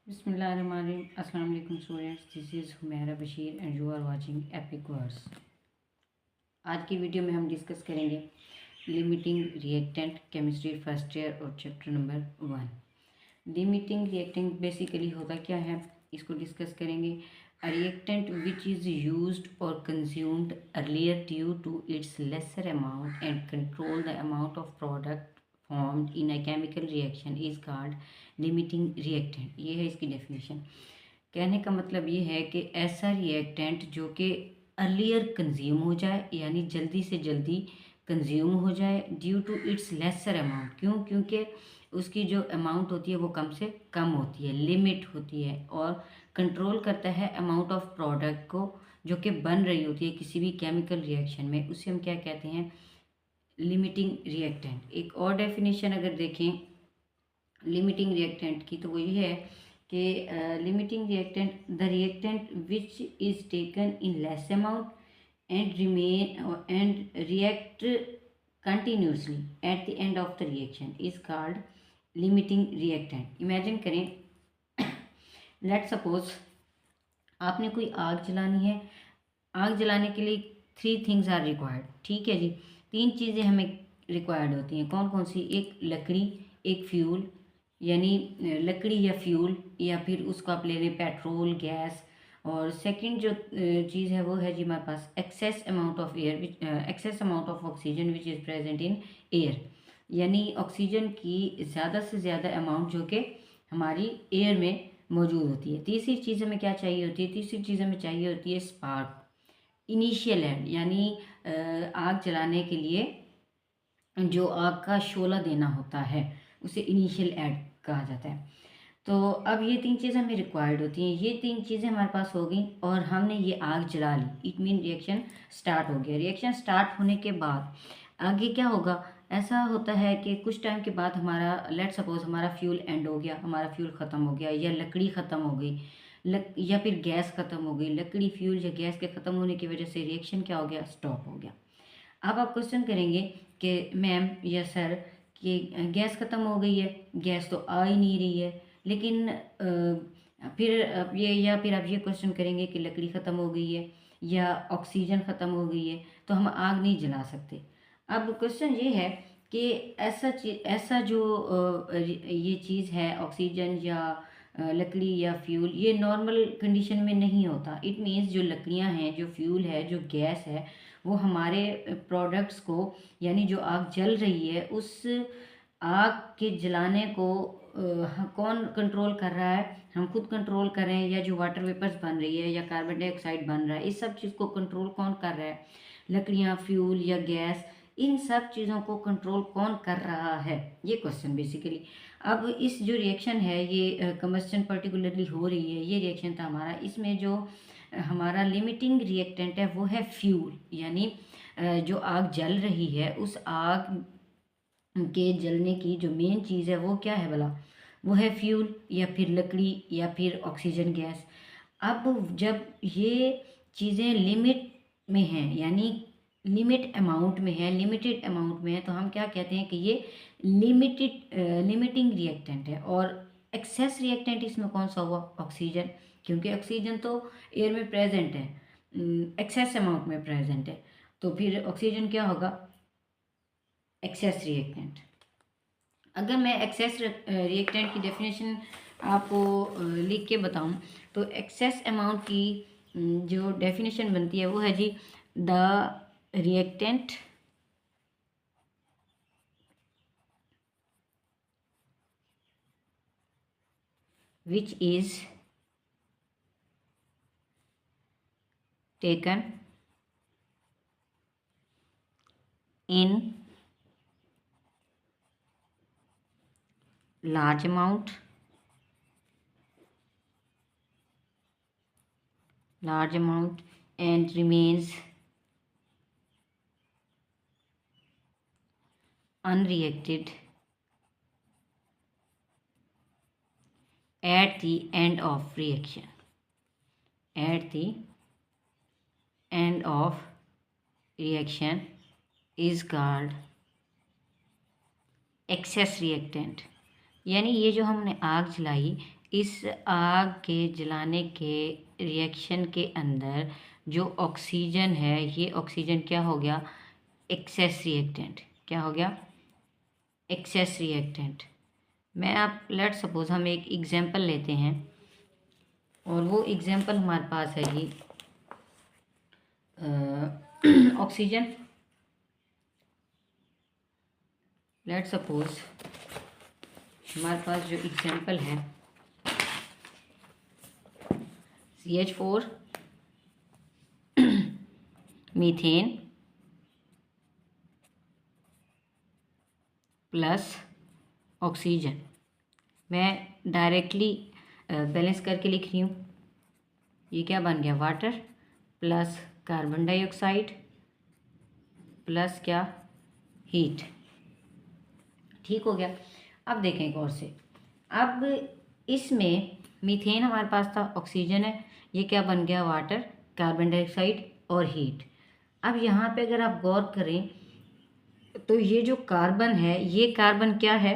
Bismillahirrahmanirrahim. Assalamu alaikum students. This is Humaira Bashir and you are watching Epic Words. आज की video में हम discuss करेंगे limiting reactant chemistry first year और chapter number 1। Limiting reactant basically होता क्या है, इसको डिस्कस करेंगे। A reactant which is used और consumed earlier due to its lesser amount and control the amount of product formed in a chemical reaction is called limiting reactant. ये है इसकी definition. कहने का मतलब ये है कि ऐसा रिएक्टेंट जो कि अर्लियर कंज्यूम हो जाए, यानी जल्दी से जल्दी कंज्यूम हो जाए due to its lesser amount. क्योंकि उसकी जो अमाउंट होती है वो कम से कम होती है, लिमिट होती है, और कंट्रोल करता है अमाउंट ऑफ प्रोडक्ट को जो कि बन रही होती है किसी भी केमिकल रिएक्शन में। उसे हम क्या कहते हैं, लिमिटिंग रिएक्टेंट। एक और डेफिनेशन अगर देखें लिमिटिंग रिएक्टेंट की, तो वो ये है कि limiting reactant the reactant which is taken in less amount and remain and react continuously at the end of the reaction is called limiting reactant. Imagine करें, लेट सपोज आपने कोई आग जलानी है। आग जलाने के लिए 3 थिंग्स आर रिक्वायर्ड। ठीक है जी, 3 चीज़ें हमें रिक्वायर्ड होती हैं। कौन कौन सी? एक लकड़ी, एक फ्यूल, यानी लकड़ी या फ्यूल, या फिर उसको आप ले लें पेट्रोल, गैस। और सेकंड जो चीज़ है वो है जी हमारे पास excess amount of air, excess amount of oxygen which is present in air, यानी ऑक्सीजन की ज़्यादा से ज़्यादा अमाउंट जो कि हमारी एयर में मौजूद होती है। तीसरी चीज़ हमें क्या चाहिए होती है? तीसरी चीज़ हमें चाहिए होती है स्पार्क, इनिशियल एंड, यानी आग जलाने के लिए जो आग का शोला देना होता है उसे इनिशियल एड कहा जाता है। तो अब ये 3 चीज़ें हमें रिक्वायर्ड होती हैं। ये 3 चीज़ें हमारे पास हो गई और हमने ये आग जला ली। इट मीन रिएक्शन स्टार्ट हो गया। रिएक्शन स्टार्ट होने के बाद आगे क्या होगा? ऐसा होता है कि कुछ टाइम के बाद हमारा, लेट सपोज हमारा फ्यूल एंड हो गया, हमारा फ्यूल ख़त्म हो गया, या लकड़ी ख़त्म हो गई, या फिर गैस ख़त्म हो गई। लकड़ी, फ्यूल या गैस के ख़त्म होने की वजह से रिएक्शन क्या हो गया? स्टॉप हो गया। अब आप क्वेश्चन करेंगे कि मैम या सर कि गैस ख़त्म हो गई है, गैस तो आ ही नहीं रही है, लेकिन फिर फिर आप ये क्वेश्चन करेंगे कि लकड़ी ख़त्म हो गई है या ऑक्सीजन ख़त्म हो गई है तो हम आग नहीं जला सकते। अब क्वेश्चन ये है कि ऐसा जो ये चीज़ है ऑक्सीजन या लकड़ी या फ्यूल, ये नॉर्मल कंडीशन में नहीं होता। इट मीन्स जो लकड़ियाँ हैं, जो फ्यूल है, जो गैस है, वो हमारे प्रोडक्ट्स को, यानी जो आग जल रही है उस आग के जलाने को कौन कंट्रोल कर रहा है? हम खुद कंट्रोल कर रहे हैं, या जो वाटर वेपर्स बन रही है या कार्बन डाइऑक्साइड बन रहा है, इस सब चीज़ को कंट्रोल कौन कर रहा है? लकड़ियाँ, फ्यूल या गैस, इन सब चीज़ों को कंट्रोल कौन कर रहा है? ये क्वेश्चन बेसिकली। अब इस जो रिएक्शन है ये कम्बस्टन पर्टिकुलरली हो रही है, ये रिएक्शन था हमारा। इसमें जो हमारा लिमिटिंग रिएक्टेंट है वो है फ्यूल, यानी जो आग जल रही है उस आग के जलने की जो मेन चीज़ है वो क्या है भला? वो है फ्यूल या फिर लकड़ी या फिर ऑक्सीजन गैस। अब जब ये चीज़ें लिमिट में हैं, यानी लिमिट अमाउंट में है, लिमिटेड अमाउंट में है, तो हम क्या कहते हैं कि ये लिमिटिंग रिएक्टेंट है। और एक्सेस रिएक्टेंट इसमें कौन सा हुआ? ऑक्सीजन, क्योंकि ऑक्सीजन तो एयर में प्रेजेंट है, एक्सेस अमाउंट में प्रेजेंट है, तो फिर ऑक्सीजन क्या होगा? Excess reactant. अगर मैं एक्सेस रिएक्टेंट की डेफिनेशन आपको लिख के बताऊं, तो एक्सेस अमाउंट की जो डेफिनेशन बनती है वो है जी the reactant which is taken in large amount and remains unreacted at the end of reaction. At the end of reaction is called excess reactant. यानी ये जो हमने आग जलाई, इस आग के जलाने के रिएक्शन के अंदर जो ऑक्सीजन है, ये ऑक्सीजन क्या हो गया, एक्सेस रिएक्टेंट। क्या हो गया, एक्सेस रिएक्टेंट। मैं आप लेट सपोज हम एक एग्जांपल लेते हैं और वो एग्जांपल हमारे पास है ये ऑक्सीजन। लेट सपोज हमारे पास जो एग्जांपल है CH4 मीथेन प्लस ऑक्सीजन। मैं डायरेक्टली बैलेंस करके लिख रही हूँ। ये क्या बन गया, water plus carbon dioxide plus क्या, हीट। ठीक हो गया। अब देखें गौर से, अब इसमें मीथेन हमारे पास था, ऑक्सीजन है, ये क्या बन गया, वाटर, कार्बन डाइऑक्साइड और हीट। अब यहाँ पे अगर आप गौर करें तो ये जो कार्बन है, ये कार्बन क्या है,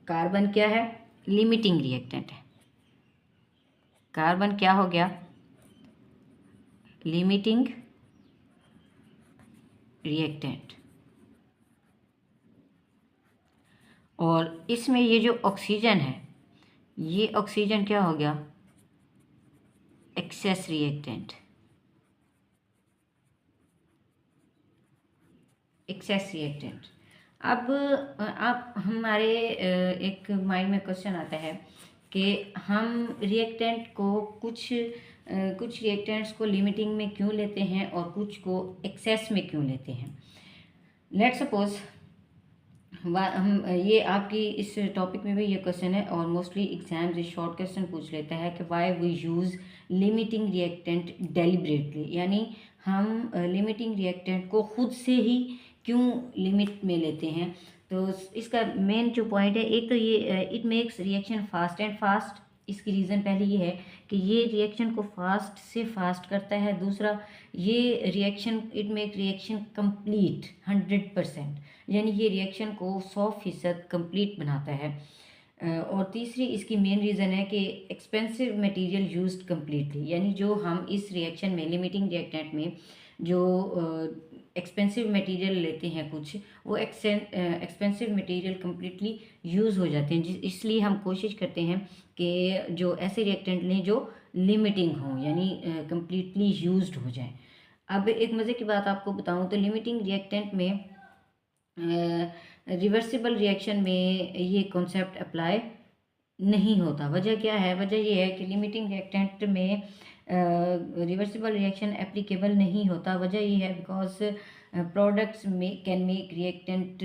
कार्बन क्या है, लिमिटिंग रिएक्टेंट है। कार्बन क्या हो गया, लिमिटिंग रिएक्टेंट। और इसमें ये जो ऑक्सीजन है, ये ऑक्सीजन क्या हो गया, एक्सेस रिएक्टेंट। Excess reactant. अब आप हमारे एक माइंड में क्वेश्चन आता है कि हम रिएक्टेंट को कुछ रिएक्टेंट्स को लिमिटिंग में क्यों लेते हैं और कुछ को एक्सेस में क्यों लेते हैं। लेट सपोज हम ये आपकी इस टॉपिक में भी ये क्वेश्चन है और मोस्टली एग्जाम्स ये शॉर्ट क्वेश्चन पूछ लेता है कि why we use limiting reactant deliberately, यानी हम लिमिटिंग रिएक्टेंट को खुद से ही क्यों लिमिट में लेते हैं। तो इसका मेन जो पॉइंट है, एक तो ये it makes reaction fast and fast. इसकी रीज़न पहले ये है कि ये रिएक्शन को फास्ट से फास्ट करता है। दूसरा, ये reaction it make reaction complete 100%, यानी ये रिएक्शन को 100% कंप्लीट बनाता है। और तीसरी इसकी मेन रीज़न है कि एक्सपेंसिव मटेरियल यूज्ड कंप्लीटली, यानी जो हम इस रिएक्शन में लिमिटिंग रिएक्टेंट में जो एक्सपेंसिव मटेरियल लेते हैं कुछ, वो एक्सपेंसिव मटेरियल कम्प्लीटली यूज़ हो जाते हैं। इसलिए हम कोशिश करते हैं कि जो ऐसे रिएक्टेंट लें जो लिमिटिंग हों, यानी कम्प्लीटली यूज्ड हो जाए। अब एक मज़े की बात आपको बताऊं तो लिमिटिंग रिएक्टेंट में रिवर्सिबल रिएक्शन में ये कॉन्सेप्ट अप्लाई नहीं होता। वजह क्या है, वजह ये है कि लिमिटिंग रिएक्टेंट में रिवर्सिबल रिएक्शन एप्लीकेबल नहीं होता। वजह ये है बिकॉज प्रोडक्ट्स में can make reactant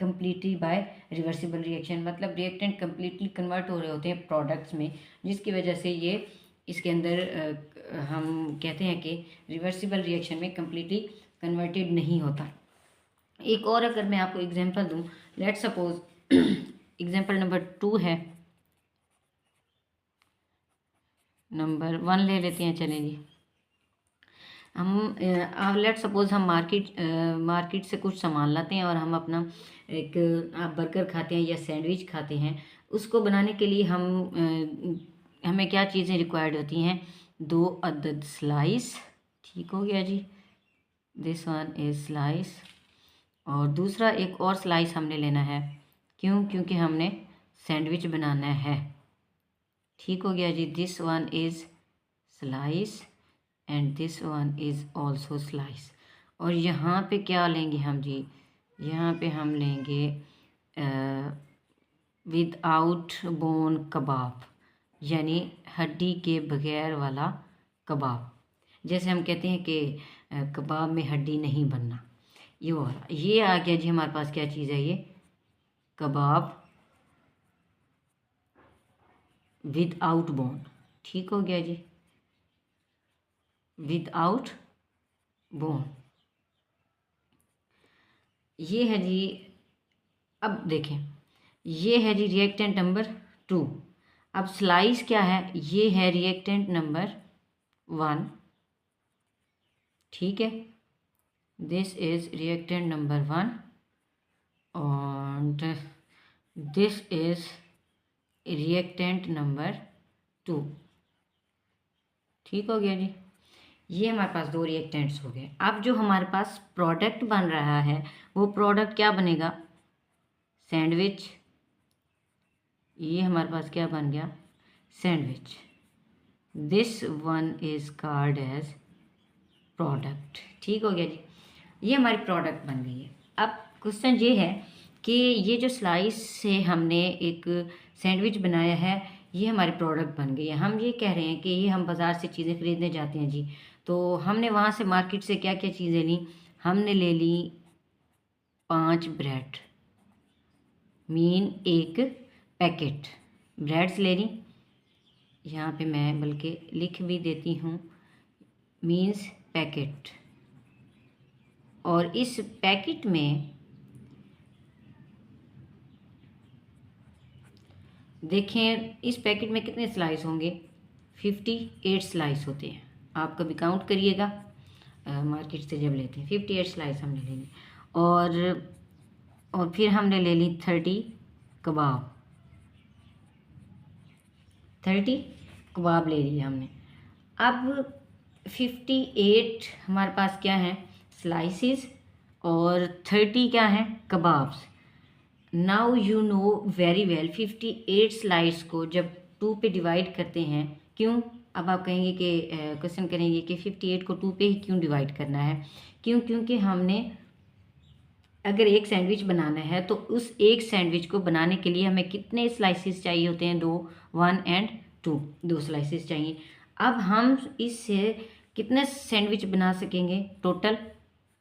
completely bye reversible reaction, मतलब रिएक्टेंट कम्प्लीटली कन्वर्ट हो रहे होते हैं प्रोडक्ट्स में, जिसकी वजह से ये इसके अंदर हम कहते हैं कि रिवर्सिबल रिएक्शन में कम्प्लीटली कन्वर्टेड नहीं होता। एक और अगर मैं आपको एग्जांपल दूं, लेट सपोज एग्जांपल नंबर 2 है, नंबर 1 ले लेते हैं। चलें जी, हम लेट सपोज हम मार्केट से कुछ सामान लाते हैं और हम अपना एक आप बर्गर खाते हैं या सैंडविच खाते हैं। उसको बनाने के लिए हमें क्या चीज़ें रिक्वायर्ड होती हैं, 2 अदद स्लाइस। ठीक हो गया जी, दिस वन इज स्लाइस। और दूसरा एक और स्लाइस हमने लेना है, क्यों, क्योंकि हमने सैंडविच बनाना है। ठीक हो गया जी, this one is slice and this one is also slice. और यहाँ पे क्या लेंगे हम जी, यहाँ पे हम लेंगे विदाउट बोन कबाब, यानी हड्डी के बगैर वाला कबाब। जैसे हम कहते हैं कि कबाब में हड्डी नहीं बनना, ये वाला। ये आ गया जी हमारे पास क्या चीज़ है, ये कबाब विदाउट बोन। ठीक हो गया जी, विदाउट बोन। ये है जी, अब देखें, ये है जी रिएक्टेंट नंबर 2। अब स्लाइस क्या है, ये है रिएक्टेंट नंबर 1। ठीक है, दिस इज रिएक्टेंट नंबर 1 और दिस इज रिएक्टेंट नंबर 2। ठीक हो गया जी। ये हमारे पास 2 रिएक्टेंट्स हो गए। अब जो हमारे पास प्रोडक्ट बन रहा है वो प्रोडक्ट क्या बनेगा? सैंडविच। ये हमारे पास क्या बन गया? Sandwich. This one is called as product. ठीक हो गया जी। ये हमारी प्रोडक्ट बन गई है। अब क्वेश्चन ये है कि ये जो स्लाइस से हमने एक सैंडविच बनाया है ये हमारी प्रोडक्ट बन गई है। हम ये कह रहे हैं कि ये हम बाज़ार से चीज़ें खरीदने जाते हैं जी, तो हमने वहाँ से मार्केट से क्या क्या चीज़ें ली? हमने ले ली 5 ब्रेड, मीन एक पैकेट ब्रेड्स ले ली। यहाँ पे मैं बल्कि लिख भी देती हूँ, मीन्स पैकेट। और इस पैकेट में देखें, इस पैकेट में कितने स्लाइस होंगे? 58 स्लाइस होते हैं। आप कभी काउंट करिएगा, मार्केट से जब लेते हैं 58 स्लाइस हमने ले ली। और फिर हमने ले ली 30 कबाब। 30 कबाब ले लिए हमने। अब 58 हमारे पास क्या है? स्लाइसिस, और 30 क्या है? Kebabs. Now you know very well 58 slides को जब 2 पे डिवाइड करते हैं, क्यों? अब आप कहेंगे कि क्वेश्चन करेंगे कि 58 को 2 पे ही क्यों डिवाइड करना है? क्यों? क्योंकि हमने अगर एक सैंडविच बनाना है तो उस एक सैंडविच को बनाने के लिए हमें कितने स्लाइसिस चाहिए होते हैं? 2, 1 एंड 2, 2 स्लाइसिस चाहिए। अब हम इससे कितने सैंडविच बना सकेंगे टोटल?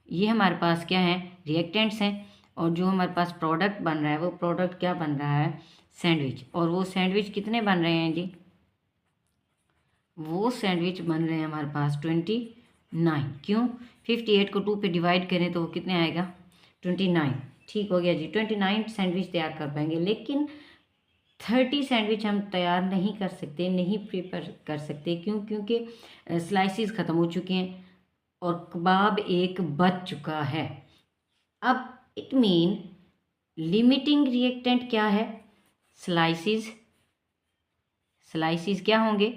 ये हमारे पास क्या है? रिएक्टेंट्स हैं। और जो हमारे पास प्रोडक्ट बन रहा है वो प्रोडक्ट क्या बन रहा है? सैंडविच। और वो सैंडविच कितने बन रहे हैं जी? वो सैंडविच बन रहे हैं हमारे पास 29। क्यों? 58 को 2 पे डिवाइड करें तो वो कितने आएगा? 29। ठीक हो गया जी। 29 सैंडविच तैयार कर पाएंगे, लेकिन 30 सैंडविच हम तैयार नहीं कर सकते, नहीं प्रिपेयर कर सकते। क्यों? क्योंकि स्लाइसिस ख़त्म हो चुके हैं और कबाब एक बच चुका है। अब इट मीन लिमिटिंग रिएक्टेंट क्या है? स्लाइसिस। स्लाइसिस क्या होंगे?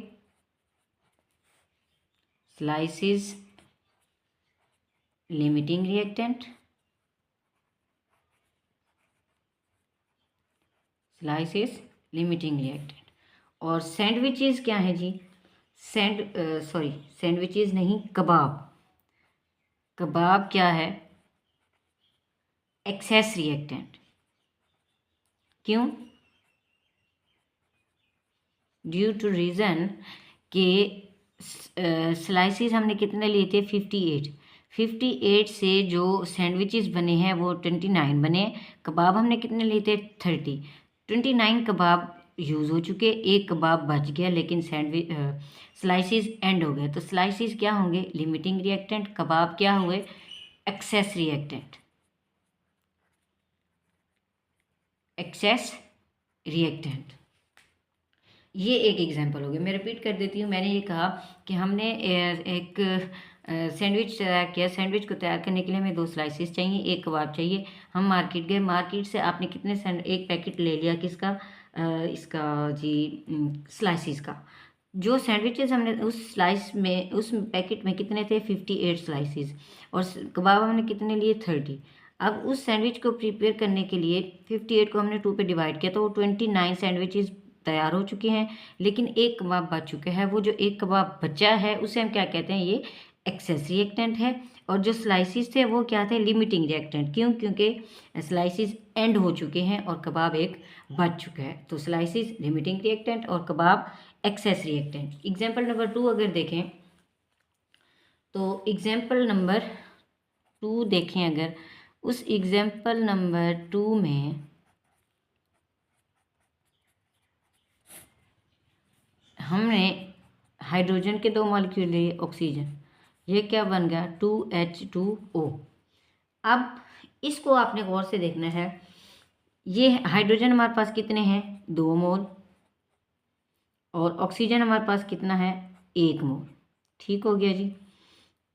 Slices limiting reactant. Slices limiting reactant. और सैंडविचेस क्या है जी? सैंडविचेस नहीं, कबाब। कबाब क्या है? Excess reactant. क्यों? ड्यू टू रीज़न कि स्लाइसिस हमने कितने लिए थे? 58। 58 से जो सैंडविचेस बने हैं वो 29 बने। कबाब हमने कितने लिए थे? 30। 29 कबाब यूज़ हो चुके, एक कबाब बच गया, लेकिन स्लाइसिस एंड हो गए। तो स्लाइसिस क्या होंगे? Limiting reactant. कबाब क्या हुए? Excess reactant. Excess reactant. ये एक एग्जांपल हो गया। मैं रिपीट कर देती हूँ। मैंने ये कहा कि हमने एक सैंडविच तैयार किया। सैंडविच को तैयार करने के लिए हमें 2 स्लाइसेस चाहिए, एक कबाब चाहिए। हम मार्केट गए, मार्केट से आपने कितने एक पैकेट ले लिया, किसका? इसका जी, स्लाइसिस का। जो सैंडविचेस हमने उस स्लाइस में, उस पैकेट में कितने थे? 58 स्लाइसिस। और कबाब हमने कितने लिए? 30। अब उस सैंडविच को प्रिपेयर करने के लिए 58 को हमने 2 पे डिवाइड किया तो वो 29 सैंडविचेस तैयार हो चुके हैं, लेकिन एक कबाब बच चुका है। वो जो एक कबाब बचा है उसे हम क्या कहते हैं? ये एक्सेस रिएक्टेंट है। और जो स्लाइसिस थे वो क्या थे? Limiting reactant. क्यों? क्योंकि स्लाइसिस एंड हो चुके हैं और कबाब एक बच चुका है। तो स्लाइसिस लिमिटिंग रिएक्टेंट और कबाब एक्सेस रिएक्टेंट। एग्जाम्पल नंबर 2 अगर देखें तो एग्जाम्पल नंबर 2 देखें, अगर उस एग्जाम्पल नंबर 2 में हमने हाइड्रोजन के 2 मॉलिक्यूल लिए, ऑक्सीजन, ये क्या बन गया? 2H2O। अब इसको आपने गौर से देखना है। ये हाइड्रोजन हमारे पास कितने हैं? 2 मोल। और ऑक्सीजन हमारे पास कितना है? 1 मोल। ठीक हो गया जी।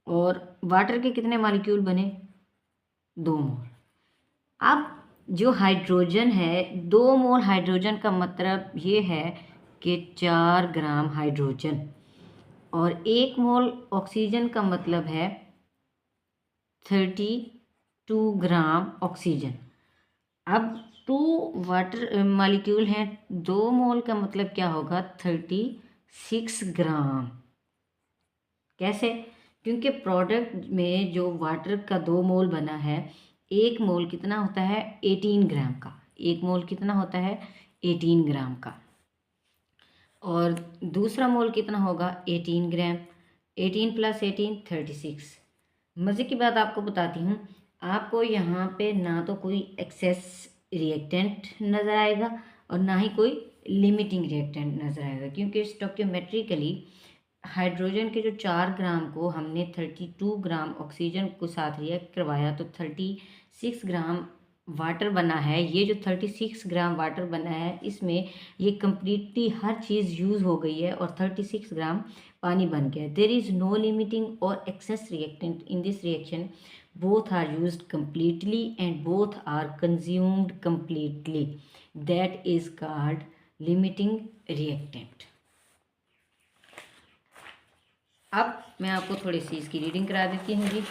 और वाटर के कितने मॉलिक्यूल बने? 2 मोल। अब जो हाइड्रोजन है, 2 मोल हाइड्रोजन का मतलब ये है कि 4 ग्राम हाइड्रोजन, और 1 मोल ऑक्सीजन का मतलब है 32 ग्राम ऑक्सीजन। अब 2 वाटर मॉलिक्यूल हैं, 2 मोल का मतलब क्या होगा 36 ग्राम। कैसे? क्योंकि प्रोडक्ट में जो वाटर का 2 मोल बना है, 1 मोल कितना होता है 18 ग्राम का, 1 मोल कितना होता है 18 ग्राम का, और दूसरा मोल कितना होगा 18 ग्राम, 18 + 18 36। मज़े की बात आपको बताती हूँ, आपको यहाँ पे ना तो कोई एक्सेस रिएक्टेंट नज़र आएगा और ना ही कोई लिमिटिंग रिएक्टेंट नज़र आएगा, क्योंकि स्टोकियोमेट्रिकली हाइड्रोजन के जो 4 ग्राम को हमने 32 ग्राम ऑक्सीजन को साथ रिएक्ट करवाया तो 36 ग्राम वाटर बना है। ये जो 36 ग्राम वाटर बना है, इसमें ये कम्प्लीटली हर चीज़ यूज़ हो गई है और 36 ग्राम पानी बन गया। देयर इज़ नो लिमिटिंग और excess reactant in this reaction, both are used completely and both are consumed completely, that is called limiting reactant। अब मैं आपको थोड़ी सी इसकी रीडिंग करा देती हूँ जी।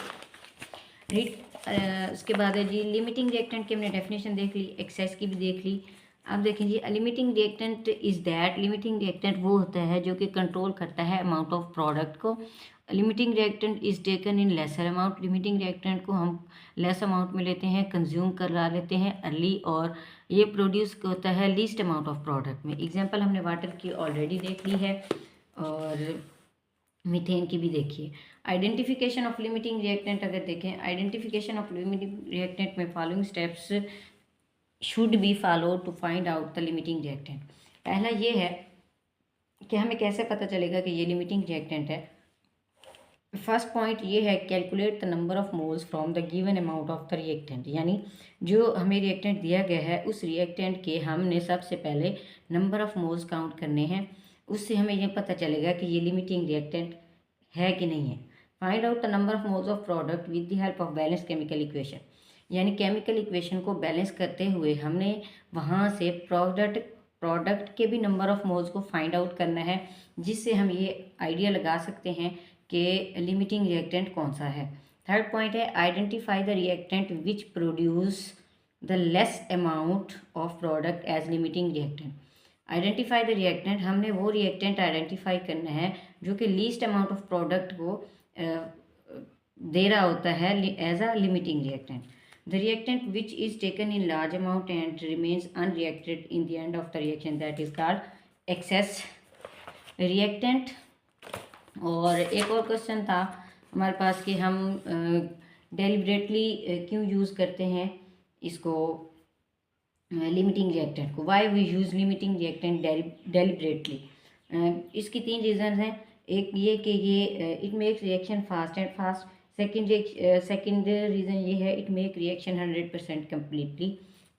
उसके बाद है जी लिमिटिंग रिएक्टेंट की हमने डेफिनेशन देख ली, एक्सेस की भी देख ली। अब देखें जी, limiting reactant is that, limiting reactant वो होता है जो कि कंट्रोल करता है अमाउंट ऑफ प्रोडक्ट को। Limiting reactant is taken in lesser amount, limiting reactant को हम लेस अमाउंट में लेते हैं, कंज्यूम करा लेते हैं अर्ली, और ये प्रोड्यूस होता है लीस्ट अमाउंट ऑफ प्रोडक्ट में। एग्जाम्पल हमने वाटर की ऑलरेडी देख ली है और मीथेन की भी देखिए। आइडेंटिफिकेशन ऑफ लिमिटिंग रिएक्टेंट अगर देखें, आइडेंटिफिकेशन ऑफ लिमिटिंग रिएक्टेंट में following steps should be follow to find out the limiting reactant. पहला ये है कि हमें कैसे पता चलेगा कि ये लिमिटिंग रिएक्टेंट है। फर्स्ट पॉइंट ये है, calculate the number of moles from the given amount of the reactant, यानी जो हमें रिएक्टेंट दिया गया है उस रिएक्टेंट के हमने सबसे पहले नंबर ऑफ मोल्स काउंट करने हैं, उससे हमें ये पता चलेगा कि ये लिमिटिंग रिएक्टेंट है कि नहीं है। Find out the number of moles of product with the help of balance chemical equation, यानी केमिकल इक्वेशन को बैलेंस करते हुए हमने वहाँ से प्रोडक्ट के भी नंबर ऑफ मोल्स को फाइंड आउट करना है, जिससे हम ये आइडिया लगा सकते हैं कि लिमिटिंग रिएक्टेंट कौन सा है। थर्ड पॉइंट है, identify the reactant which produce the less amount of product as limiting reactant. Identify the reactant, हमने वो रिएक्टेंट आइडेंटिफाई करना है जो कि लीस्ट अमाउंट ऑफ प्रोडक्ट को दे रहा होता है as a limiting reactant. The reactant which is taken in large amount and remains unreacted in the end of the reaction, that is called excess reactant. और एक और क्वेश्चन था हमारे पास कि हम डेलिबरेटली क्यों यूज़ करते हैं इसको लिमिटिंग रिएक्टेंट को, why we use limiting reactant deliberately. इसकी 3 रीज़न हैं। एक ये कि ये it makes reaction fast and fast. Second reason ये है इट मेक रिएक्शन 100% कम्प्लीटली।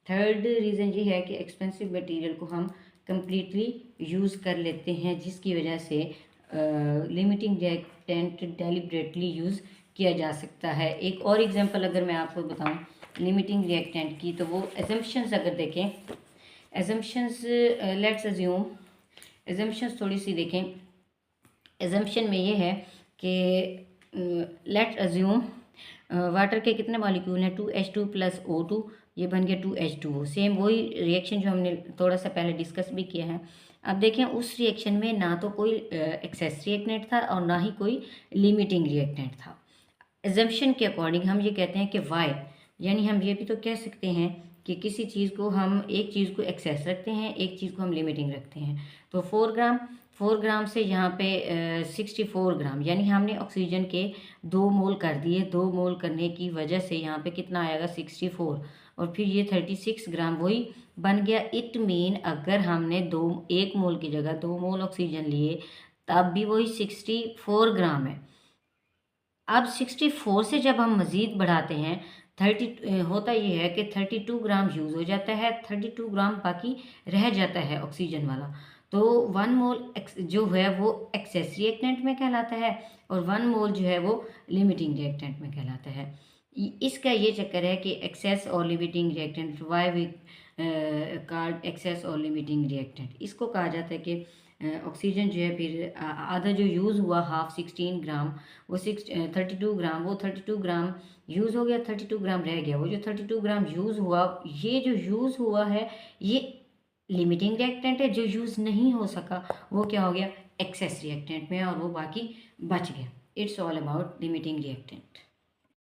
थर्ड रीज़न ये है कि एक्सपेंसिव मटेरियल को हम कम्प्लीटली यूज़ कर लेते हैं, जिसकी वजह से लिमिटिंग रिएक्टेंट डेलिबरेटली यूज़ किया जा सकता है। एक और एग्जांपल अगर मैं आपको बताऊं लिमिटिंग रिएक्टेंट की, तो वो एजम्पशंस अगर देखें, एजम्पशंस लेट्स अज्यूम, एजम्पशंस थोड़ी सी देखें। एजम्पशन में ये है कि लेट्स अज्यूम वाटर के कितने मॉलिक्यूल हैं 2H2 + O2, ये बन गया 2H2O। सेम वही रिएक्शन जो हमने थोड़ा सा पहले डिस्कस भी किया है। अब देखें उस रिएक्शन में ना तो कोई एक्सेस रिएक्टेंट था और ना ही कोई लिमिटिंग रिएक्टेंट था। एजम्पशन के अकॉर्डिंग हम ये कहते हैं कि वाई, यानी हम ये भी तो कह सकते हैं कि किसी चीज़ को हम एक चीज़ को एक्सेस रखते हैं, एक चीज़ को हम लिमिटिंग रखते हैं। तो 4 ग्राम से यहाँ पे 64 ग्राम, यानी हमने ऑक्सीजन के 2 मोल कर दिए। 2 मोल करने की वजह से यहाँ पे कितना आएगा 64, और फिर ये 36 ग्राम वही बन गया। इट मीन अगर हमने 1 मोल की जगह 2 मोल ऑक्सीजन लिए तब भी वही 64 ग्राम है। अब 64 से जब हम मज़ीद बढ़ाते हैं 30, होता ये है कि 32 ग्राम यूज़ हो जाता है, 32 ग्राम बाकी रह जाता है ऑक्सीजन वाला। तो 1 मोल जो है वो एक्सेस रिएक्टेंट में कहलाता है और 1 मोल जो है वो लिमिटिंग रिएक्टेंट में कहलाता है। इसका ये चक्कर है कि एक्सेस और limiting reactant, why we called excess और लिमिटिंग रिएक्टेंट, इसको कहा जाता है कि ऑक्सीजन जो है फिर आधा जो यूज़ हुआ हाफ 16 ग्राम, वो 32 ग्राम, वो 32 ग्राम यूज़ हो गया, 32 ग्राम रह गया। वो जो 32 ग्राम यूज़ हुआ, ये जो यूज़ हुआ है ये लिमिटिंग रिएक्टेंट है। जो यूज़ नहीं हो सका वो क्या हो गया, एक्सेस रिएक्टेंट में, और वो बाकी बच गया। It's all about limiting reactant.